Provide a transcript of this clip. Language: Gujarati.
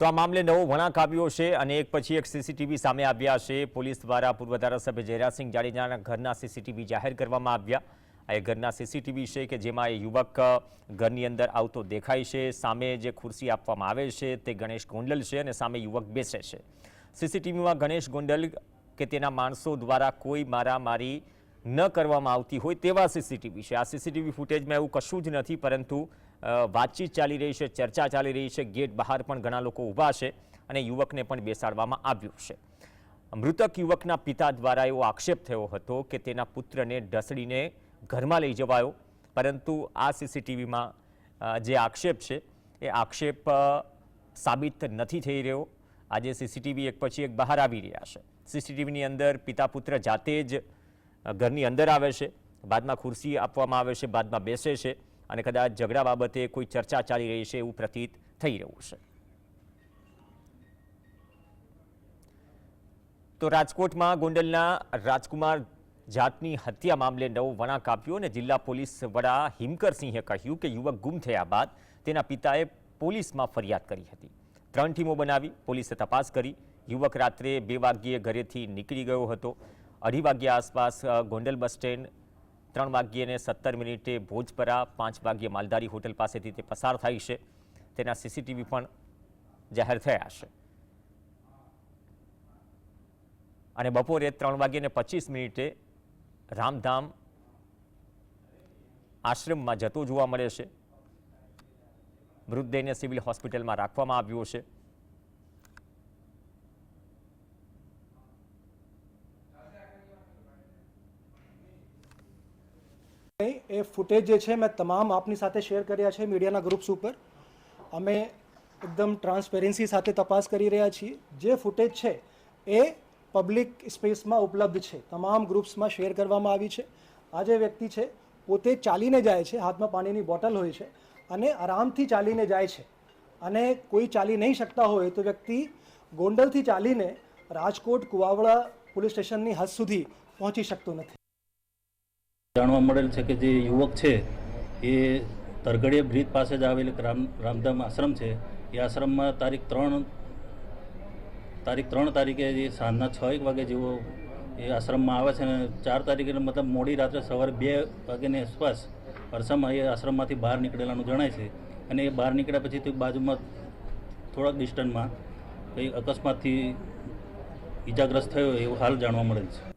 તો આ મામલે નવો વળાંક આવ્યો છે અને એક પછી એક સીસીટીવી સામે આવ્યા છે। પોલીસ દ્વારા પૂર્વ ધારાસભ્ય જયરાજસિંહ જાડેજાના ઘરના સીસીટીવી જાહેર કરવામાં આવ્યા। આ એ ઘરના સીસીટીવી છે કે જેમાં એ યુવક ઘરની અંદર આવતો દેખાય છે। સામે જે ખુરશી આપવામાં આવે છે તે ગણેશ ગોંડલ છે અને સામે યુવક બેસે છે। સીસીટીવીમાં ગણેશ ગોંડલ કે તેના માણસો દ્વારા કોઈ મારામારી ન કરવામાં આવતી હોય તેવા સીસીટીવી છે। આ સીસીટીવી ફૂટેજમાં એવું કશું જ નથી, પરંતુ વાતચીત ચાલી રહી છે, ચર્ચા ચાલી રહી છે। ગેટ બહાર પણ ઘણા લોકો ઊભા છે અને યુવકને પણ બેસાડવામાં આવ્યો છે। મૃતક યુવકના પિતા દ્વારા એવો આક્ષેપ થયો હતો કે તેના પુત્રને ઢસડીને ઘરમાં લઈ જવાયો, પરંતુ આ સીસીટીવીમાં જે આક્ષેપ છે એ આક્ષેપ સાબિત નથી થઈ રહ્યો। આજે સીસીટીવી એક પછી એક બહાર આવી રહ્યા છે। સીસીટીવીની અંદર પિતા પુત્ર જાતે જ ઘરની અંદર આવે છે, બાદમાં ખુરશી આપવામાં આવે છે, બાદમાં બેસે છે અને કદાચ ઝઘડા બાબતે કોઈ ચર્ચા ચાલી રહી છે એવું પ્રતીત થઈ રહ્યું છે। તો રાજકોટમાં ગોંડલના રાજકુમાર જાટની હત્યા મામલે નવો વળાંક આપ્યો અને જિલ્લા પોલીસ વડા હિમકરસિંહે કહ્યું કે યુવક ગુમ થયા બાદ તેના પિતાએ પોલીસમાં ફરિયાદ કરી હતી। 3 ટીમો બનાવી પોલીસે તપાસ કરી। યુવક રાત્રે 2 વાગ્યે ઘરેથી નીકળી ગયો હતો। 2:30 વાગ્યા આસપાસ ગોંડલ બસ સ્ટેન્ડ, 3 વાગ્યે 17 મિનિટે ભોજપરા, 5 વાગ્યે માલધારી હોટલ પાસેથી તે પસાર થાય છે। તેના સીસીટીવી પણ જાહેર થયા છે અને બપોરે 3 વાગ્યે 25 મિનિટે રામધામ આશ્રમમાં જતો જોવા મળે છે। મૃતદેહને સિવિલ હોસ્પિટલમાં રાખવામાં આવ્યો છે। એ ફૂટેજ જે છે મેં તમામ આપની સાથે શેર કર્યા છે મીડિયાના ગ્રુપ્સ ઉપર। અમે એકદમ ટ્રાન્સપેરન્સી સાથે તપાસ કરી રહ્યા છીએ। જે ફૂટેજ છે એ પબ્લિક સ્પેસમાં ઉપલબ્ધ છે, તમામ ગ્રુપ્સમાં શેર કરવામાં આવી છે। આ જે વ્યક્તિ છે પોતે ચાલીને જાય છે, હાથમાં પાણીની બોટલ હોય છે અને આરામથી ચાલીને જાય છે અને કોઈ ચાલી નહીં શકતા હોય તો વ્યક્તિ ગોંડલથી ચાલીને રાજકોટ કુવાવડા પોલીસ સ્ટેશનની હદ સુધી પહોંચી શકતો નથી। જાણવા મળેલ છે કે જે યુવક છે એ તરગડીયા બ્રિજ પાસે જ આવેલ રામધામ આશ્રમ છે। એ આશ્રમમાં તારીખ 3 તારીખે જે સાંજના 6 વાગે જેવો એ આશ્રમમાં આવે છે અને 4 તારીખે મતલબ મોડી રાત્રે સવારે 2 વાગ્યાની આસપાસ અરસામાં એ આશ્રમમાંથી બહાર નીકળેલાનું જણાય છે અને એ બહાર નીકળ્યા પછી તો બાજુમાં થોડાક ડિસ્ટન્સમાં કંઈ અકસ્માતથી ઈજાગ્રસ્ત થયો એવું હાલ જાણવા મળેલ છે।